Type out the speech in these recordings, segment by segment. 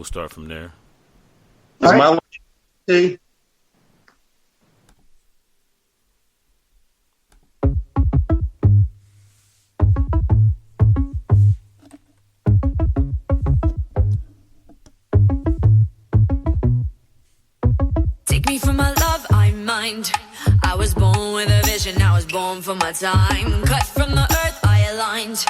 we'll start from there. All right. See. Take me from my love, I mind. I was born with a vision, I was born for my time. Cut from the earth, I aligned.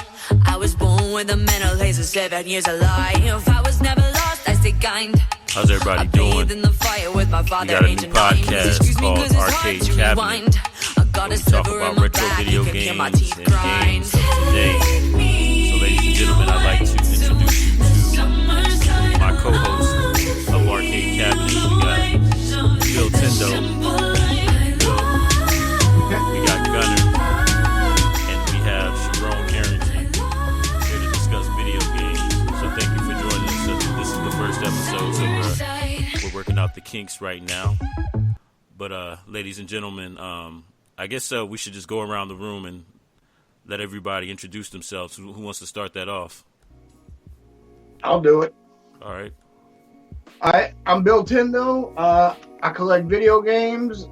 I was born with a mental haze of 7 years alive. I was never lost, I stayed kind. How's everybody doing? In the fire with my father, we got a new podcast called Arcade Cabinet, where we talk about retro video games and games of today. So ladies and gentlemen, I'd like to introduce you to my co-host of Arcade Cabinet. We got Billtendo, we got Gunner, and we have Scharonne Herrington here to discuss video games. So thank you for joining us. So this is the first episode, so we're working out the kinks right now. But ladies and gentlemen, I guess we should just go around the room and let everybody introduce themselves. Who wants to start that off? I'll do it. All right. I'm Billtendo. I collect video games.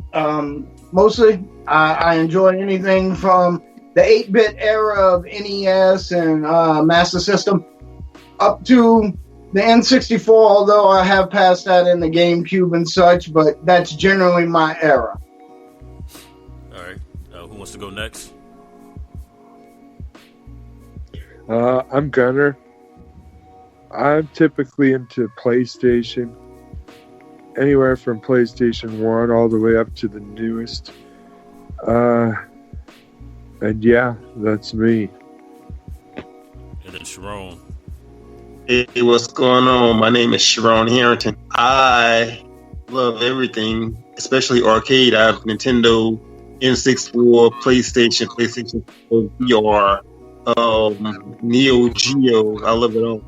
Mostly, I enjoy anything from the 8-bit era of NES and Master System up to the N64, although I have passed that in the GameCube and such, but that's generally my era. All right. Who wants to go next? I'm Gunner. I'm typically into PlayStation. Anywhere from PlayStation 1 all the way up to the newest. And yeah, that's me. And then Scharonne. Hey, what's going on? My name is Scharonne Herrington. I love everything, especially arcade. I have Nintendo, N64, PlayStation 4, VR, Neo Geo. I love it all.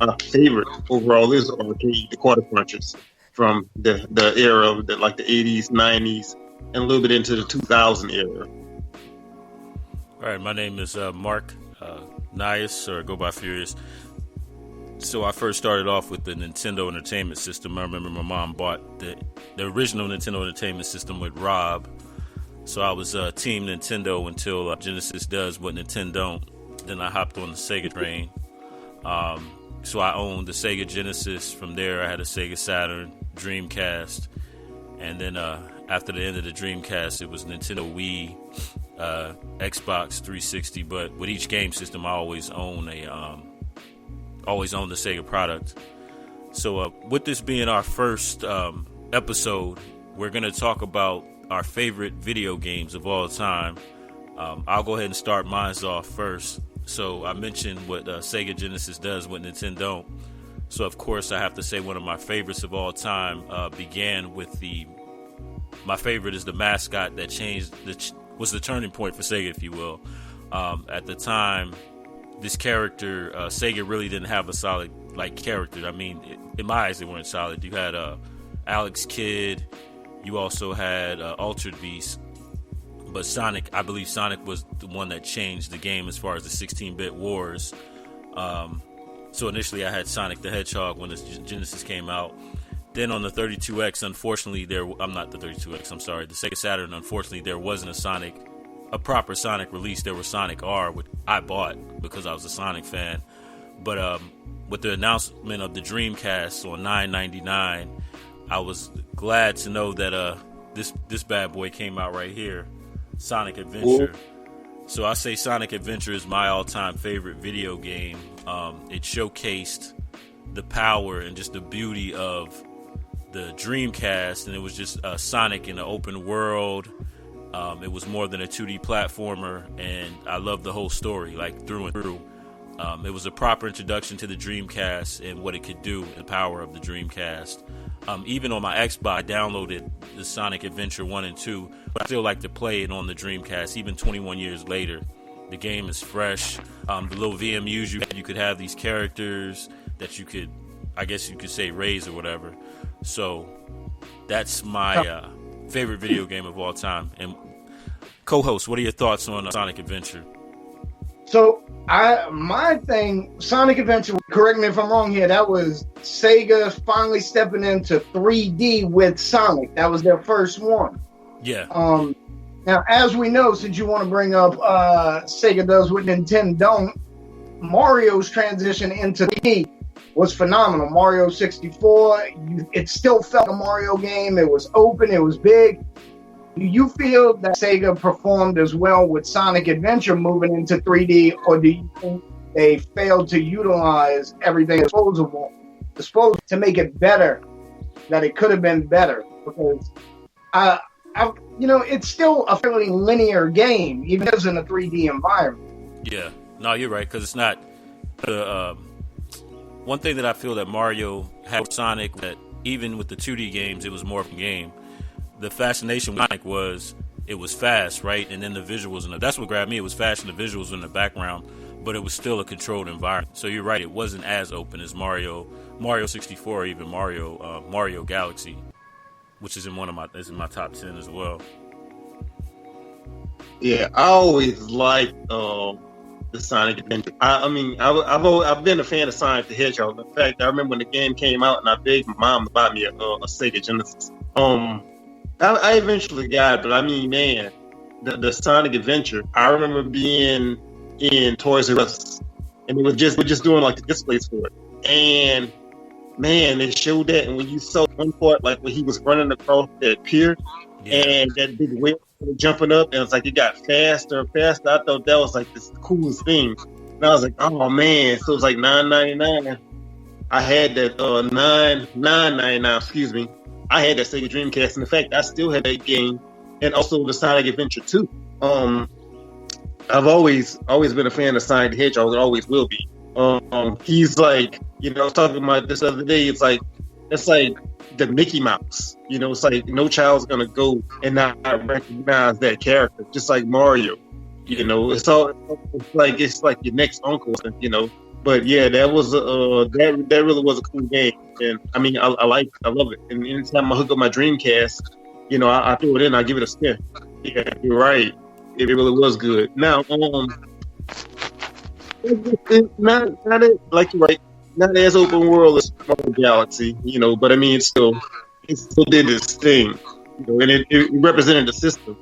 My favorite overall is arcade, the quarter punchers from the era of the 80s, 90s, and a little bit into the 2000 era. All right, my name is Mark Nious, or go by Furious. So I first started off with the Nintendo Entertainment System. I remember my mom bought the original Nintendo Entertainment System with Rob. So I was Team Nintendo until Genesis does what Nintendo don't. Then I hopped on the Sega train. So I owned the Sega Genesis. From there, I had a Sega Saturn, Dreamcast, and then after the end of the Dreamcast, it was Nintendo Wii, Xbox 360. But with each game system, I always own the Sega product. So with this being our first episode, we're going to talk about our favorite video games of all time. I'll go ahead and start mine off first. So I mentioned what Sega Genesis does, what Nintendo don't. So of course I have to say one of my favorites of all time began with my favorite is the mascot that was the turning point for Sega, if you will. At the time, this character, Sega really didn't have a solid character. I mean, in my eyes, they weren't solid. You had Alex Kidd. You also had Altered Beast. But Sonic, I believe Sonic was the one that changed the game as far as the 16-bit wars. So initially I had Sonic the Hedgehog when the Genesis came out. Then on the 32X, unfortunately, the Sega Saturn, unfortunately, there wasn't a proper Sonic release. There was Sonic R, which I bought because I was a Sonic fan. But with the announcement of the Dreamcast on $9.99, I was glad to know that this bad boy came out right here, Sonic Adventure. Ooh. So I say Sonic Adventure is my all-time favorite video game. It showcased the power and just the beauty of the Dreamcast, and it was just Sonic in an open world. It was more than a 2D platformer, and I loved the whole story, through and through. It was a proper introduction to the Dreamcast and what it could do, the power of the Dreamcast. Even on my Xbox, I downloaded the Sonic Adventure 1 and 2, but I still like to play it on the Dreamcast, even 21 years later. The game is fresh. The little VMUs you could have these characters that you could, I guess you could say, raise or whatever. So that's my favorite video game of all time. And co-host, what are your thoughts on Sonic Adventure? So my thing, Sonic Adventure, correct me if I'm wrong here, that was Sega finally stepping into 3D with Sonic. That was their first one. Yeah. Now, as we know, since you want to bring up Sega does what Nintendo don't, Mario's transition into 3D was phenomenal. Mario 64, it still felt a Mario game. It was open, it was big. Do you feel that Sega performed as well with Sonic Adventure moving into 3D, or do you think they failed to utilize everything disposable to make it better, that it could have been better? Because it's still a fairly linear game, even as in a 3D environment. Yeah, no, you're right, because it's not the one thing that I feel that Mario had with Sonic, that even with the 2D games, it was more of a game. The fascination with Sonic was it was fast, right? And then the visuals, and that's what grabbed me. It was fast and the visuals in the background, but it was still a controlled environment. So you're right, it wasn't as open as Mario 64, or even Mario Galaxy, which is in my top 10 as well. Yeah, I always liked the Sonic Adventure. I've been a fan of Sonic the Hedgehog. In fact, I remember when the game came out, and I begged my mom to buy me a Sega Genesis. I eventually got it, but I mean, man, the Sonic Adventure. I remember being in Toys R Us, and we're just doing like the displays for it, and man, they showed that, and when you saw one part, like when he was running across that pier, and that big whale jumping up, and it's like it got faster and faster. I thought that was like the coolest thing, and I was like, oh man, so it was like $9.99. I had that $9.99, excuse me. I had that Sega Dreamcast, and in fact, I still had that game, and also the Sonic Adventure 2. I've always been a fan of Sonic the Hedgehog, and always will be. He's like, I was talking about this other day. It's like the Mickey Mouse. It's like no child's gonna go and not recognize that character, just like Mario. It's like your next uncle, But yeah, that was that really was a cool game, and I mean, I love it. And anytime I hook up my Dreamcast, I throw it in, I give it a spin. Yeah, you're right. It really was good. Now, not as open world as Mario Galaxy, but I mean, it still did its thing, and it represented the system,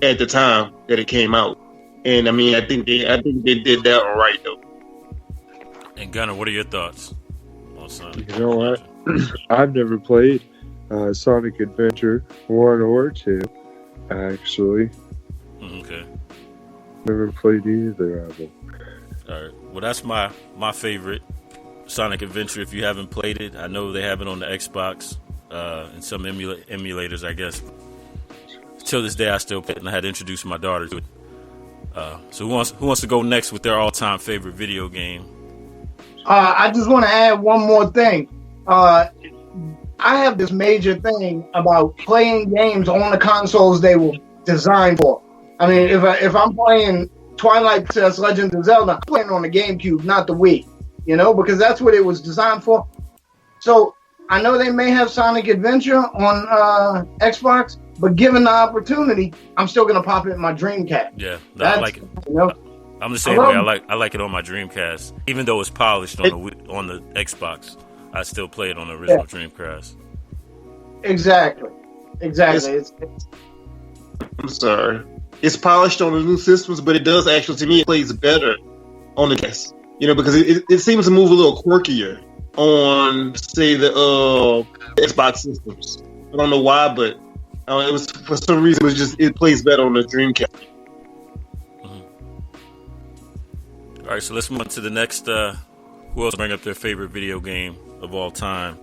at the time that it came out. And I mean, I think they did that all right, though. And Gunnar, what are your thoughts on Sonic? You know what? I've never played Sonic Adventure 1 or 2, actually. Okay. Never played either of them. All right. Well, that's my favorite Sonic Adventure. If you haven't played it, I know they have it on the Xbox and some emulators, I guess. Till this day, I still play it, and I had to introduce my daughter to it. So who wants to go next with their all-time favorite video game? I just want to add one more thing. I have this major thing about playing games on the consoles they were designed for. I mean, if I'm playing Twilight Princess Legend of Zelda, I'm playing on the GameCube, not the Wii, because that's what it was designed for. So I know they may have Sonic Adventure on Xbox, but given the opportunity, I'm still going to pop it in my Dreamcast. Yeah, I like it. I'm the same way. I like it on my Dreamcast, even though it's polished on the Xbox. I still play it on the original Dreamcast. Exactly. I'm sorry. It's polished on the new systems, but it does actually, to me, it plays better on the DS. Because it seems to move a little quirkier on, say, the Xbox systems. I don't know why, but it was, for some reason, it plays better on the Dreamcast. All right, so let's move on to the next. Who else bring up their favorite video game of all time?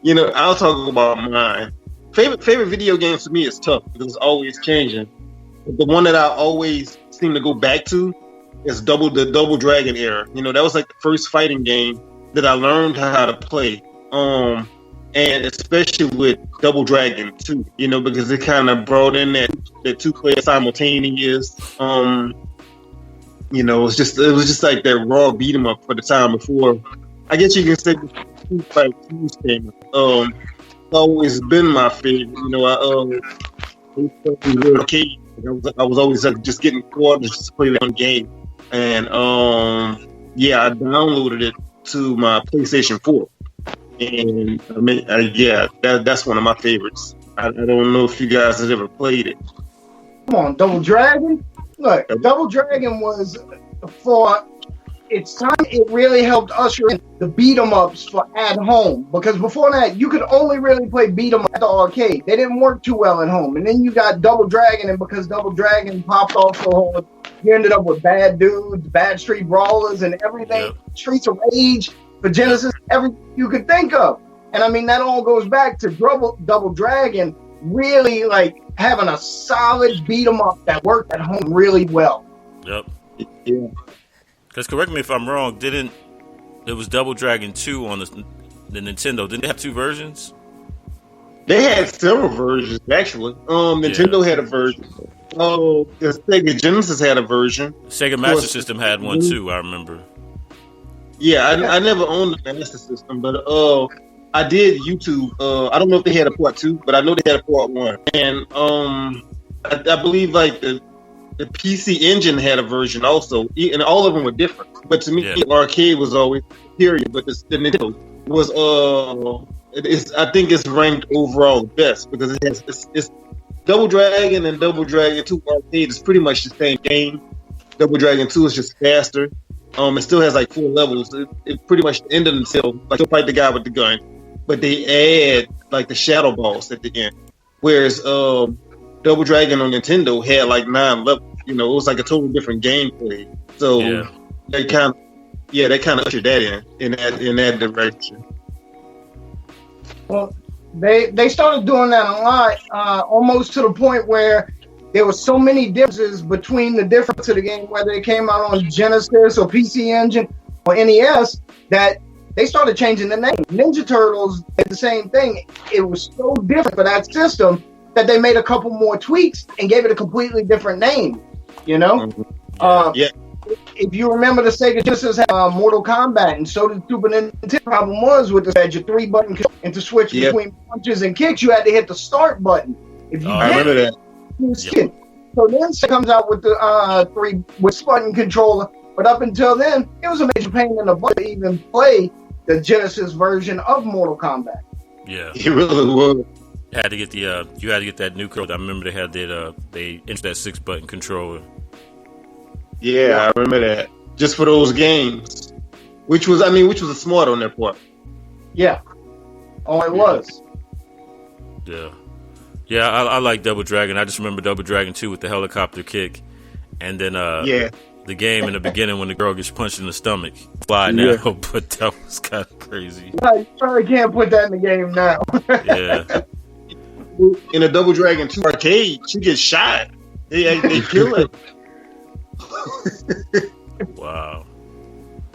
I'll talk about mine. Favorite video games for me is tough because it's always changing. But the one that I always seem to go back to is the Double Dragon era. That was like the first fighting game that I learned how to play. And especially with Double Dragon 2, because it kind of brought in that 2-player simultaneous. It was just like that raw beat 'em up for the time before. I guess you can say the game. It's always been my favorite. I arcade I was always just getting quarters just to play that one game, and I downloaded it to my PlayStation 4, and I mean, that's one of my favorites. I don't know if you guys have ever played it. Come on, Double Dragon. Look, Double Dragon was for its time. It really helped usher in the beat 'em ups for at home, because before that you could only really play beat 'em up at the arcade. They didn't work too well at home. And then you got Double Dragon, and because Double Dragon popped off so hard, you ended up with Bad Dudes, Bad Street Brawlers, and everything. Yep. Streets of Rage for Genesis, everything you could think of. And I mean, that all goes back to Double Dragon really like having a solid beat 'em up that worked at home really well. Yep. Yeah. Because correct me if I'm wrong, it was Double Dragon 2 on the Nintendo? Didn't they have two versions? They had several versions actually. Nintendo had a version. Oh, the Sega Genesis had a version. Sega Master System had one too. I remember. Yeah, I never owned the Master System, but I did YouTube. I don't know if they had a part 2, but I know they had a part 1. And I believe like the PC Engine had a version also, and all of them were different. But to me, the arcade was always superior. But the Nintendo was I think it's ranked overall the best, because it's Double Dragon and Double Dragon 2 arcade is pretty much the same game. Double Dragon 2 is just faster. It still has like 4 levels. It pretty much ended until like you'll fight the guy with the gun, but they add like the shadow boss at the end. Whereas Double Dragon on Nintendo had like 9 levels. You know, it was like a totally different gameplay. So they kind of ushered that in that direction. Well, they started doing that a lot, almost to the point where there were so many differences between the difference of the game, whether it came out on Genesis or PC Engine or NES, that they started changing the name. Ninja Turtles did the same thing. It was so different for that system that they made a couple more tweaks and gave it a completely different name. You know? If you remember, the Sega Genesis had Mortal Kombat, and so did Super Nintendo. The problem was with the your 3-button control, and to switch between punches and kicks, you had to hit the start button. If you I remember that. So then it comes out with the 3-button controller, but up until then, it was a major pain in the butt to even play the Genesis version of Mortal Kombat. Yeah, it really was. You had to get you had to get that new controller. I remember they had they introduced that 6-button controller. Yeah, I remember that. Just for those games, which was a smart on their part. Yeah. Oh, it was. Yeah, I like Double Dragon. I just remember Double Dragon 2 with the helicopter kick, and then the game in the beginning when the girl gets punched in the stomach. Fly now, but that was kind of crazy. You probably can't put that in the game now. Yeah. In a Double Dragon 2 arcade, she gets shot. They kill her. Wow.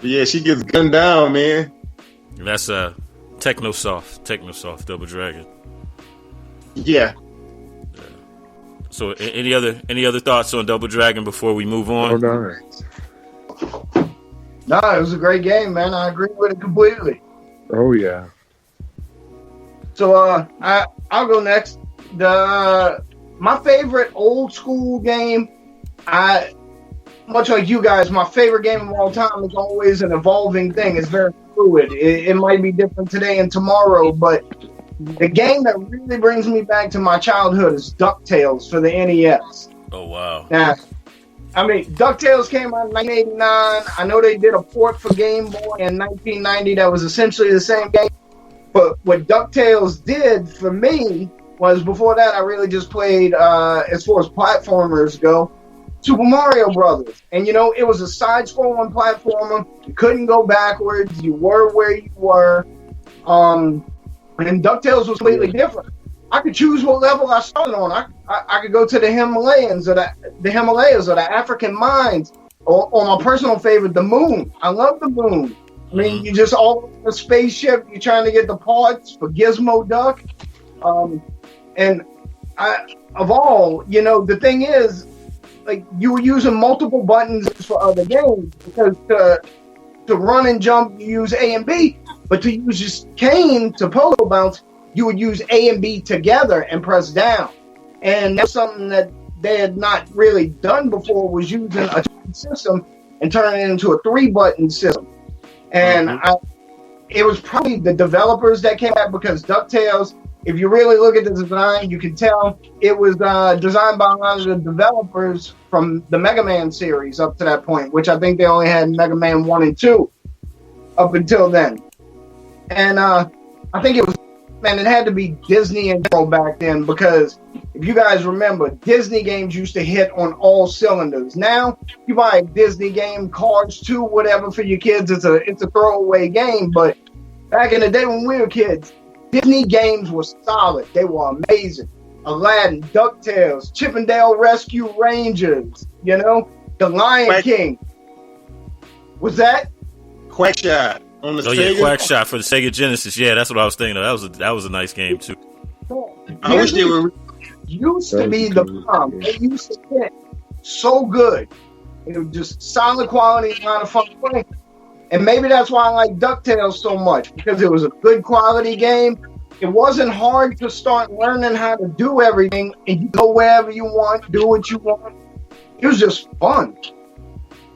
Yeah, she gets gunned down, man. And that's Technosoft Double Dragon. Yeah. So any other thoughts on Double Dragon before we move on? Oh, no. No, it was a great game, man. I agree with it completely. Oh, yeah. So I'll go next. My favorite old school game, much like you guys, my favorite game of all time is always an evolving thing. It's very fluid. It might be different today and tomorrow, but the game that really brings me back to my childhood is Ducktales for the NES. Oh, wow. Now, I mean, Ducktales came out in 1989. I know they did a port for Game Boy in 1990 that was essentially the same game. But what Ducktales did for me was, before that, I really just played, as far as platformers go, Super Mario Brothers. And, you know, it was a side-scrolling platformer. You couldn't go backwards. You were where you were. And DuckTales was completely different. I could choose what level I started on. I could go to the Himalayas or the African mines, or my personal favorite, the moon. I love the moon. I mean, you just all over the spaceship. You're trying to get the parts for Gizmo Duck. The thing is, like, you were using multiple buttons for other games, because to run and jump, you use A and B. But to use just cane to polo bounce, you would use A and B together and press down. And that's something that they had not really done before was using a system and turning it into a 3-button system. And it was probably the developers that came out, because Ducktales, if you really look at the design, you can tell it was designed by a lot of the developers from the Mega Man series up to that point, which I think they only had Mega Man 1 and 2 up until then. And I think it was, man, it had to be Disney and Pro back then, because if you guys remember, Disney games used to hit on all cylinders. Now, you buy a Disney game, Cars 2, whatever, for your kids, it's a throwaway game. But back in the day when we were kids, Disney games were solid. They were amazing. Aladdin, DuckTales, Chippendale Rescue Rangers, you know, The Lion King. Was that? Quackshot on the Sega. Quackshot for the Sega Genesis. Yeah, that's what I was thinking of. That was a nice game too. I wish they were. Used to be the bomb. It used to hit so good. It was just solid quality, and a lot of fun playing. And maybe that's why I like DuckTales so much, because it was a good quality game. It wasn't hard to start learning how to do everything, and you go wherever you want, do what you want. It was just fun.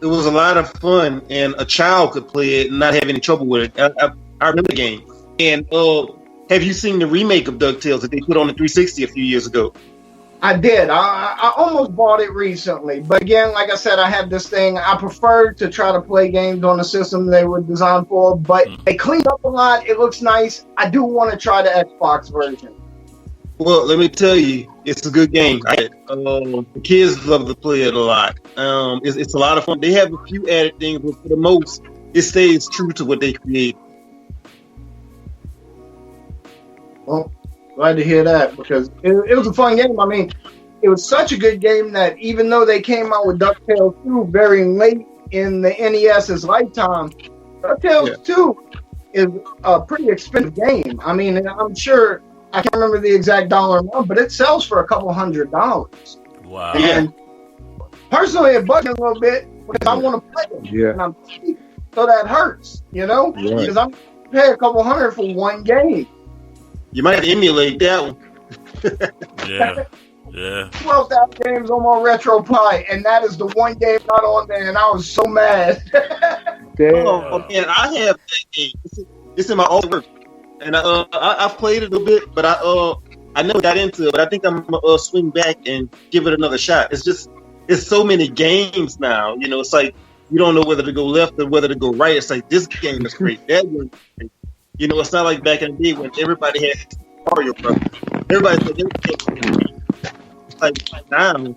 It was a lot of fun, and a child could play it and not have any trouble with it. I remember the game. And have you seen the remake of DuckTales that they put on the 360 a few years ago? I did. I almost bought it recently. But again, like I said, I have this thing. I prefer to try to play games on the system they were designed for. But they cleaned up a lot. It looks nice. I do want to try the Xbox version. Well, let me tell you, it's a good game. The kids love to play it a lot. It's a lot of fun. They have a few added things, but for the most, it stays true to what they created. Well, glad to hear that, because it was a fun game. I mean, it was such a good game that even though they came out with DuckTales 2 very late in the NES's lifetime, DuckTales 2 is a pretty expensive game. I mean, I'm sure, I can't remember the exact dollar amount, but it sells for $200. Wow. And personally, it bugs me a little bit, because I want to play it. Yeah. And I'm cheap, so that hurts, you know? Right. Because I'm paying $200 for one game. You might have to emulate that one. Yeah. 12,000 games on my RetroPie, and that is the one game not on there, and I was so mad. Oh man, I have that game. It's in my old work, and I've played it a little bit, but I never got into it. But I think I'm gonna swing back and give it another shot. It's so many games now. You know, it's like you don't know whether to go left or whether to go right. It's like this game is great. That one. You know, it's not like back in the day when everybody had Mario Brothers. Everybody like now,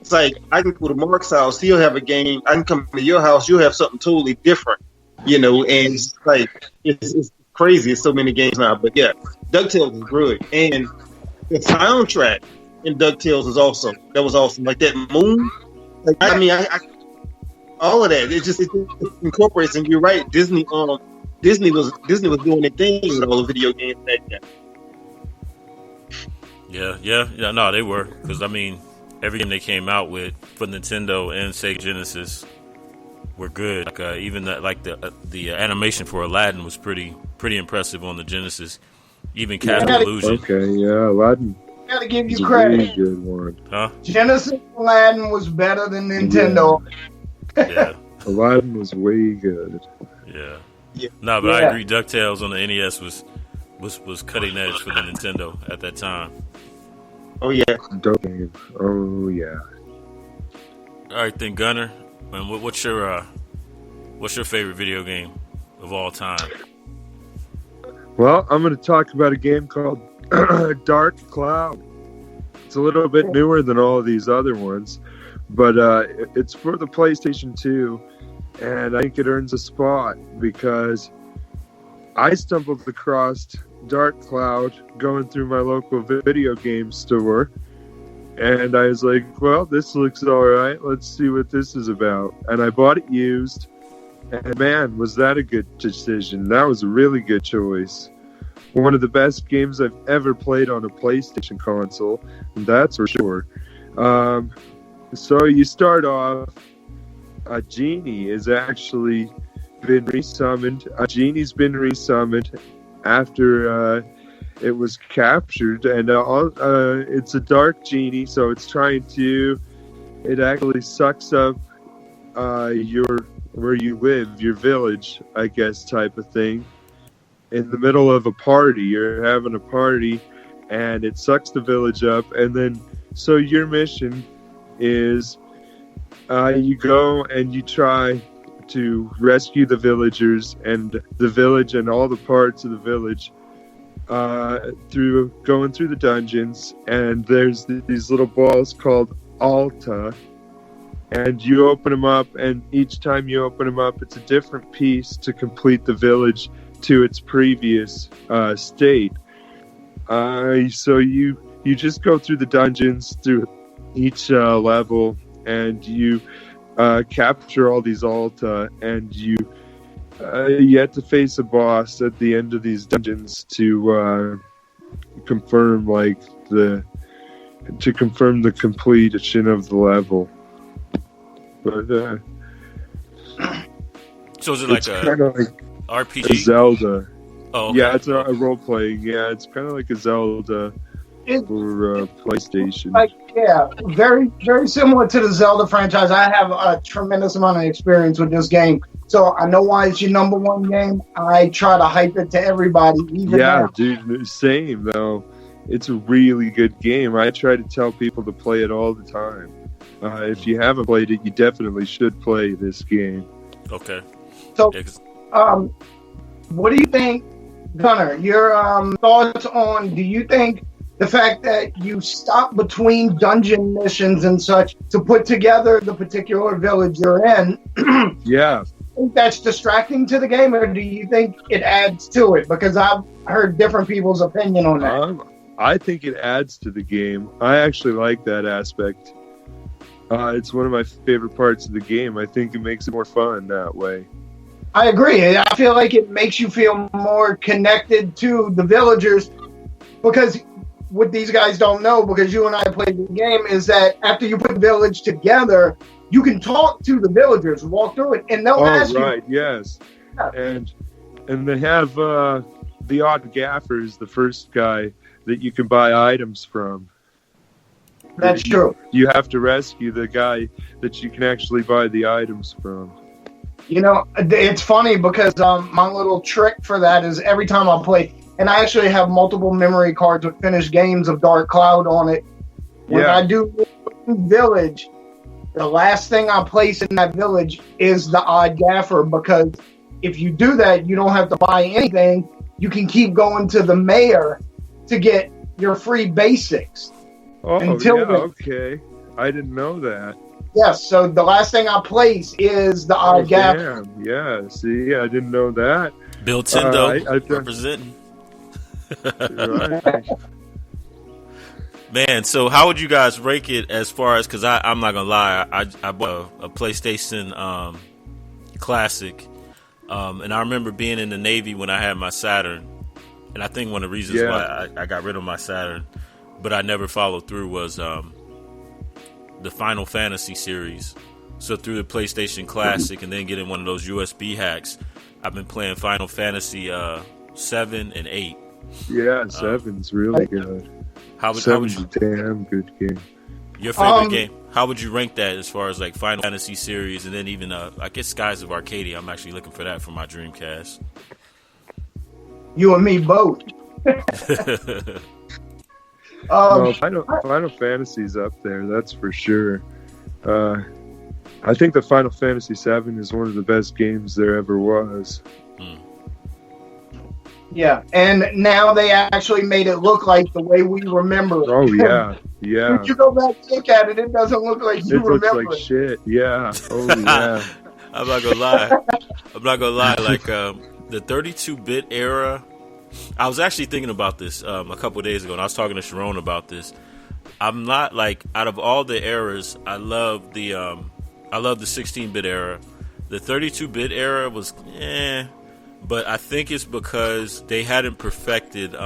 it's like I can go to Mark's house, he'll have a game. I can come to your house, you'll have something totally different. You know, and it's like it's crazy. It's so many games now. But yeah, DuckTales is good, and the soundtrack in DuckTales was awesome. That was awesome. Like that moon. Like, I mean, I all of that. It incorporates. And you're right, Disney was doing their thing with all the video games back then. Yeah. No, they were, because I mean, every game they came out with for Nintendo and Sega Genesis were good. Like even the animation for Aladdin was pretty impressive on the Genesis. Even Castle Illusion. Okay, yeah, Aladdin. Gotta give you was credit. A really good one. Huh? Genesis Aladdin was better than Nintendo. Yeah. Aladdin was way good. Yeah. No, but I agree. DuckTales on the NES was cutting edge for the Nintendo at that time. Oh yeah. Dope game. Oh yeah. All right, then, Gunner. Man, what's your favorite video game of all time? Well, I'm going to talk about a game called Dark Cloud. It's a little bit newer than all of these other ones, but it's for the PlayStation 2. And I think it earns a spot because I stumbled across Dark Cloud going through my local video game store. And I was like, well, this looks all right. Let's see what this is about. And I bought it used. And man, was that a good decision. That was a really good choice. One of the best games I've ever played on a PlayStation console. That's for sure. So you start off. A genie is actually been resummoned. A genie's been resummoned after it was captured, and it's a dark genie, so it's trying to. It actually sucks up where you live, your village, I guess, type of thing. In the middle of a party, you're having a party, and it sucks the village up, and then so your mission is you go and you try to rescue the villagers and the village and all the parts of the village through going through the dungeons, and there's these little balls called Alta, and you open them up, and each time you open them up, it's a different piece to complete the village to its previous state. So you just go through the dungeons, through each level, and you capture all these Alta, and you have to face a boss at the end of these dungeons to confirm the completion of the level. But so is it like a RPG? A Zelda. Oh, okay. Yeah, it's a role playing. Yeah, it's kind of like a Zelda for PlayStation. Very, very similar to the Zelda franchise. I have a tremendous amount of experience with this game, so I know why it's your number one game. I try to hype it to everybody. Even now. Dude, same though. It's a really good game. I try to tell people to play it all the time. If you haven't played it, you definitely should play this game. Okay. So, what do you think, Gunnar? Your thoughts on? Do you think the fact that you stop between dungeon missions and such to put together the particular village you're in? Yeah. Think that's distracting to the game, or do you think it adds to it? Because I've heard different people's opinion on that. I think it adds to the game. I actually like that aspect. It's one of my favorite parts of the game. I think it makes it more fun that way. I agree. I feel like it makes you feel more connected to the villagers, because what these guys don't know, because you and I played the game, is that after you put the village together, you can talk to the villagers, walk through it, and they'll ask you. Oh, right, yes. Yeah. And they have the odd gaffers, the first guy that you can buy items from. That's true. You have to rescue the guy that you can actually buy the items from. You know, it's funny because my little trick for that is every time I play, and I actually have multiple memory cards with finished games of Dark Cloud on it. When I do village, the last thing I place in that village is the odd gaffer, because if you do that, you don't have to buy anything. You can keep going to the mayor to get your free basics. Oh, okay. I didn't know that. Yes, so the last thing I place is the odd gaffer. Damn, yeah. See, I didn't know that. Billtendo representing. Right. Man, so how would you guys rank it as far as, because I'm not going to lie, I bought a PlayStation Classic, and I remember being in the Navy when I had my Saturn, and I think one of the reasons why I got rid of my Saturn, but I never followed through, was the Final Fantasy series. So through the PlayStation Classic and then getting one of those USB hacks, I've been playing Final Fantasy 7 and 8. Yeah, 7's really good. How would you, damn good game. Your favorite game? How would you rank that as far as like Final Fantasy series, and then even I guess Skies of Arcadia? I'm actually looking for that for my Dreamcast. You and me both. Final Fantasy's up there, that's for sure. I think the Final Fantasy 7 is one of the best games there ever was. Yeah, and now they actually made it look like the way we remember it. Oh, yeah, yeah. If you go back and look at it, it doesn't look like you remember it. It looks like shit, yeah. Oh, yeah. I'm not gonna lie. Like, the 32-bit era, I was actually thinking about this a couple of days ago, and I was talking to Scharonne about this. I'm not, like, out of all the eras, I love the 16-bit era. The 32-bit era was, but I think it's because they hadn't perfected the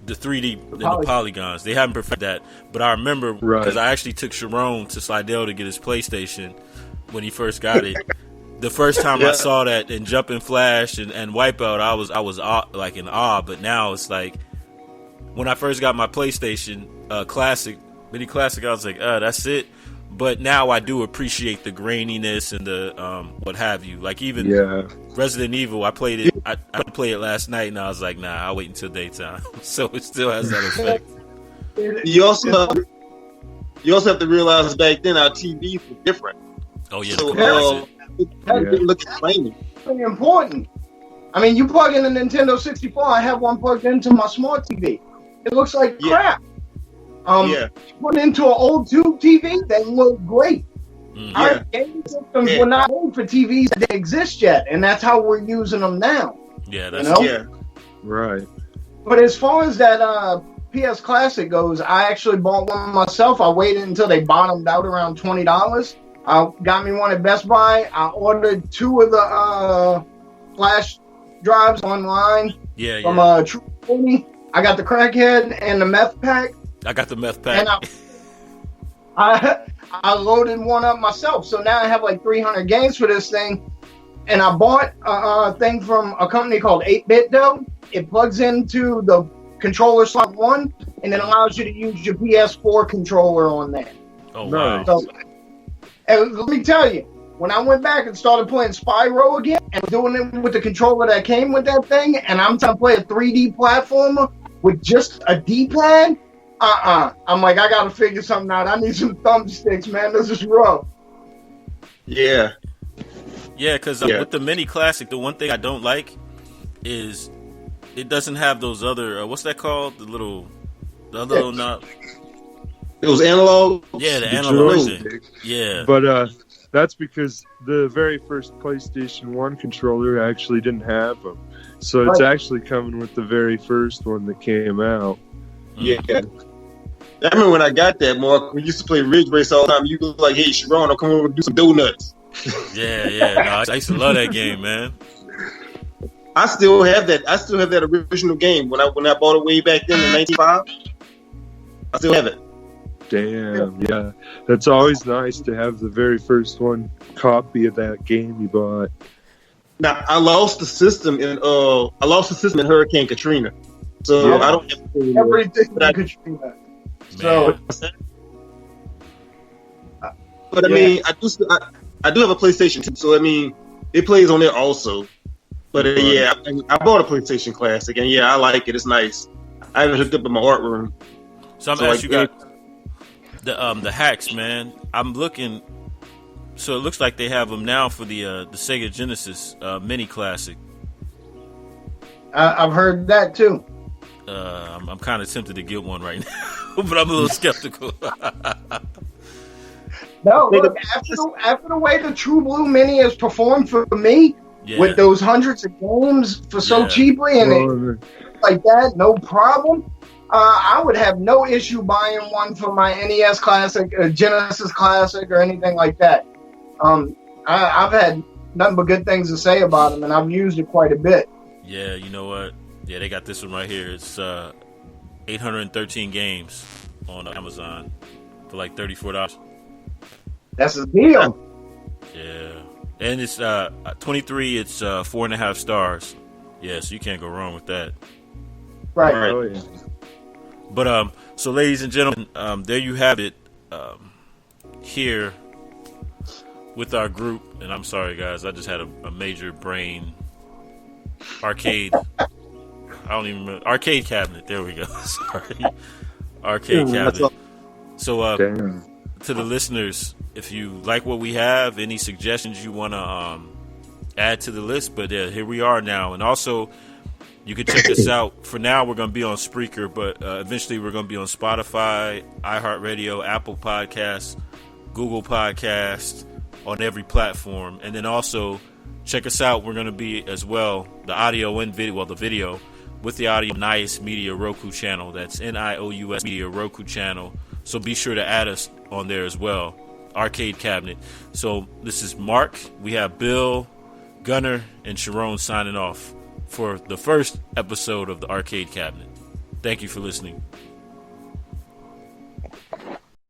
3D and the polygons. They haven't perfected that. But I remember, because I actually took Scharonne to Slidell to get his PlayStation when he first got it. The first time I Yeah. saw that in Jumping Flash and Wipeout, I was like in awe. But now it's like when I first got my PlayStation Classic, Mini Classic, I was like, that's it. But now I do appreciate the graininess and the what have you. Like even Resident Evil, I played it. I played it last night, and I was like, nah, I'll wait until daytime. So it still has that effect. You also have to realize back then our TVs were different. Oh yeah, So the comparison. it look plain. Pretty important. I mean, you plug in a Nintendo 64. I have one plugged into my smart TV. It looks like crap. Put into an old tube TV, they look great. Our game systems were not made for TVs that didn't exist yet, and that's how we're using them now. Yeah, that's right. But as far as that PS Classic goes, I actually bought one myself. I waited until they bottomed out around $20. I got me one at Best Buy. I ordered 2 of the flash drives online from True Pony. I got the Crackhead and the Meth Pack. I got the Meth Pack. And I loaded one up myself. So now I have like 300 games for this thing. And I bought a thing from a company called 8BitDo. It plugs into the controller slot 1 and it allows you to use your PS4 controller on there. Oh, wow. So, and let me tell you, when I went back and started playing Spyro again and doing it with the controller that came with that thing, and I'm trying to play a 3D platformer with just a D-pad, I'm like, I got to figure something out. I need some thumbsticks, man. This is rough. Yeah. Yeah, because with the Mini Classic, the one thing I don't like is it doesn't have those other, what's that called? The other little knob. It was analog? Yeah, the analog thing. Yeah. But that's because the very first PlayStation 1 controller actually didn't have them. So it's actually coming with the very first one that came out. Yeah. I remember when I got that, Mark, we used to play Ridge Race all the time. You go like, hey, Scharonne, I'll come over and do some donuts. Yeah. No, I used to love that game, man. I still have that. I still have that original game when I bought it way back then in 1995. I still have it. Damn, yeah. That's always nice to have the very first one copy of that game you bought. Now I lost the system in Hurricane Katrina, so I don't have to everything in Katrina. So, but I mean, I do have a PlayStation 2, so I mean, it plays on there also. But I bought a PlayStation Classic, and I like it. It's nice. I have it hooked up in my art room. So I'm gonna ask you guys the hacks, man. I'm looking. So it looks like they have them now for the Sega Genesis Mini Classic. I've heard that too. I'm kind of tempted to get one right now, but I'm a little skeptical. No, look, after the way the True Blue Mini has performed for me, with those hundreds of games for so cheaply and like that, no problem. I would have no issue buying one for my NES Classic, Genesis Classic, or anything like that. I've had nothing but good things to say about them, and I've used it quite a bit. Yeah, you know what? Yeah, they got this one right here. It's 813 games on Amazon for like $34. That's a deal. Yeah, and it's 23. It's 4.5 stars. Yeah, so you can't go wrong with that. Right. Oh, yeah. But so ladies and gentlemen, there you have it. Here with our group, and I'm sorry guys, I just had a major brain arcade. I don't even remember. Arcade cabinet. There we go. Sorry. Arcade cabinet. So to the listeners, if you like what we have, any suggestions you want to add to the list, but here we are now. And also, you can check us out. For now, we're going to be on Spreaker, but eventually we're going to be on Spotify, iHeartRadio, Apple Podcasts, Google Podcasts, on every platform. And then also, check us out. We're going to be as well, the audio and video, well, the video, with the audio Nious Media Roku channel. That's Nious Media Roku channel. So be sure to add us on there as well. Arcade Cabinet. So this is Mark. We have Bill, Gunner, and Scharonne signing off for the first episode of the Arcade Cabinet. Thank you for listening.